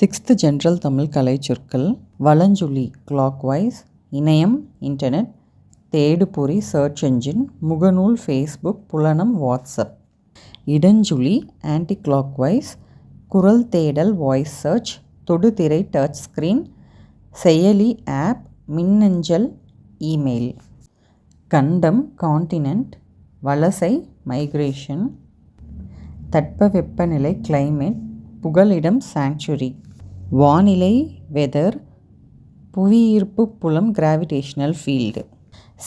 6th general Tamil கலைச்சொற்கள். வலஞ்சுழி clockwise, இணையம் இன்டர்நெட், தேடுபொறி சர்ச் என்ஜின், முகநூல் ஃபேஸ்புக், புலனம் வாட்ஸ்அப். இடஞ்சுழி ஆன்டி clockwise, குரல் தேடல் வாய்ஸ் சர்ச், தொடுதிரை டச் ஸ்கிரீன், செயலி ஆப், மின்னஞ்சல் இமெயில். கண்டம் கான்டினென்ட், வலசை மைக்ரேஷன், தட்பவெப்பநிலை கிளைமேட், புகலிடம் சாங்சுரி. வானிலை வெதர், புவியீர்ப்பு புலம் கிராவிடேஷனல் ஃபீல்டு.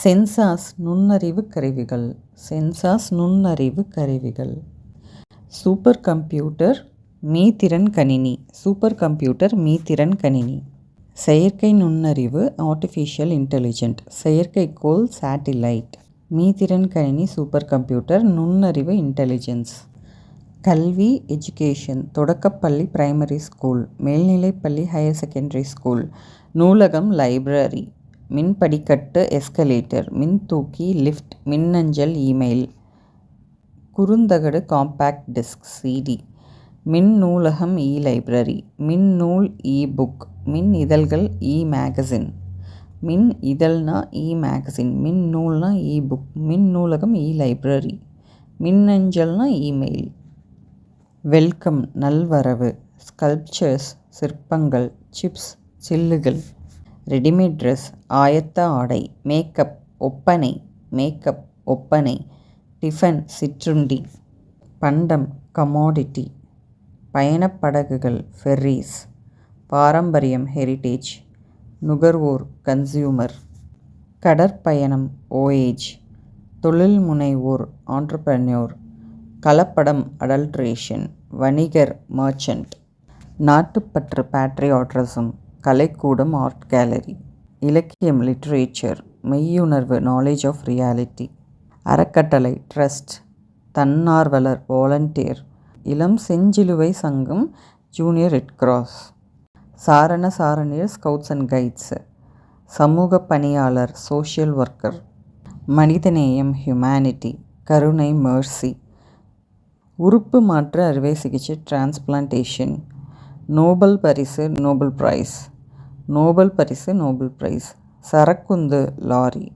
சென்சார்ஸ் நுண்ணறிவு கருவிகள். சென்சார்ஸ் நுண்ணறிவு கருவிகள். சூப்பர் கம்ப்யூட்டர் மீத்திறன் கணினி. சூப்பர் கம்ப்யூட்டர் மீத்திறன் கணினி. செயற்கை நுண்ணறிவு ஆர்டிஃபிஷியல் இன்டெலிஜென்ட். செயற்கைக்கோள் சேட்டிலைட். மீத்திறன் கணினி சூப்பர் கம்ப்யூட்டர், நுண்ணறிவு இன்டெலிஜென்ஸ். கல்வி எஜுகேஷன், தொடக்கப்பள்ளி பிரைமரி ஸ்கூல், மேல்நிலைப்பள்ளி ஹையர் செகண்டரி ஸ்கூல். நூலகம் லைப்ரரி. மின்படிக்கட்டு எஸ்கலேட்டர், மின்தூக்கி லிஃப்ட், மின்னஞ்சல் இமெயில். குறுந்தகடு காம்பேக்ட் டிஸ்க் சிடி. மின் நூலகம் இ லைப்ரரி. மின் நூல் இ புக். மின் இதழ்கள் இ மேகசின். மின் இதழ்னா இ மேகசின், மின் நூல்னா இ புக், மின் நூலகம் இ லைப்ரரி, மின்னஞ்சல்னா இமெயில். வெல்கம் நல்வரவு. ஸ்கல்ப்சர்ஸ் சிற்பங்கள், சிப்ஸ் சில்லுகள். ரெடிமேட் ட்ரெஸ் ஆயத்த ஆடை. மேக்கப் ஒப்பனை, மேக்கப் ஒப்பனை. டிஃபன் சிற்றுண்டி. பண்டம் கமாடிட்டி. பயணப்படகுகள் ஃபெர்ரீஸ். பாரம்பரியம் ஹெரிட்டேஜ். நுகர்வோர் கன்சியூமர். கடற்பயணம் ஓயேஜ். தொழில் முனைவோர் ஆண்டர்பிரன்யோர். கலப்படம் அடல்ட்ரேஷன். வணிகர் மர்ச்சன்ட். நாட்டுப்பற்று பேட்ரியாட்டிசம். கலைக்கூடம் ஆர்ட் கேலரி. இலக்கியம் லிட்ரேச்சர். மெய்யுணர்வு நாலேஜ் ஆஃப் ரியாலிட்டி. அறக்கட்டளை ட்ரஸ்ட். தன்னார்வலர் வாலண்டியர். இளம் செஞ்சிலுவை சங்கம் ஜூனியர் ரெட் கிராஸ். சாரண சாரணியர் ஸ்கவுட்ஸ் அண்ட் கைட்ஸ். சமூக பணியாளர் சோஷியல் ஒர்க்கர். மனிதநேயம் ஹியூமனிட்டி. கருணை மர்சி. உறுப்பு மாற்று அறுவை சிகிச்சை டிரான்ஸ்பிளான்டேஷன். நோபல் பரிசு நோபல் பிரைஸ். நோபல் பரிசு நோபல் பிரைஸ். சரக்குந்து லாரி.